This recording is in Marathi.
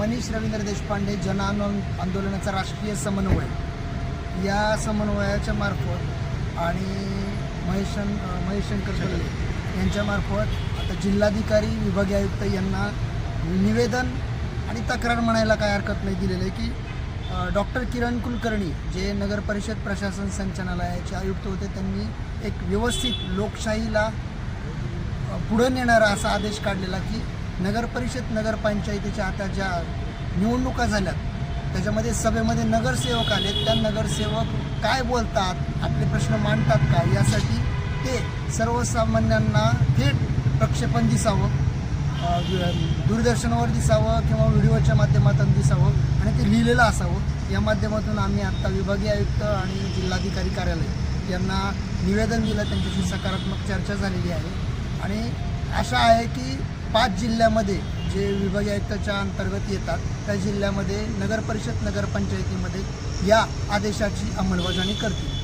मनीष रवींद्र देशपांडे जन आंदोलनाचा राष्ट्रीय समन्वय या समन्वयाच्या मार्फत आणि महेश शंकर कल्ले यांच्यामार्फत आता जिल्हाधिकारी विभागीय आयुक्त यांना निवेदन आणि तक्रार म्हणायला काय हरकत नाही दिलेलं आहे की डॉक्टर किरण कुलकर्णी जे नगर परिषद प्रशासन संचालनालयाचे आयुक्त होते त्यांनी एक व्यवस्थित लोकशाहीला पुढे नेणारा असा आदेश काढलेला की नगर परिषद नगरपंचायतीच्या आता ज्या निवडणुका झाल्यात त्याच्यामध्ये सभेमध्ये नगरसेवक आले, त्या नगरसेवक काय बोलतात, आपले प्रश्न मांडतात का, यासाठी ते सर्वसामान्यांना थेट प्रक्षेपण दिसावं, दूरदर्शनावर दिसावं किंवा व्हिडिओच्या माध्यमातून दिसावं आणि ते लिहिलेलं असावं. या माध्यमातून आम्ही आत्ता विभागीय आयुक्त आणि जिल्हाधिकारी कार्यालय यांना निवेदन दिलं. त्यांच्याशी सकारात्मक चर्चा झालेली आहे आणि आशा आहे की 5 जिल्ह्यामध्ये जे विभागीय आयुक्ताच्या अंतर्गत येतात त्या जिल्ह्यामध्ये नगरपरिषद नगरपंचायतीमध्ये या आदेशाची अंमलबजावणी करतील.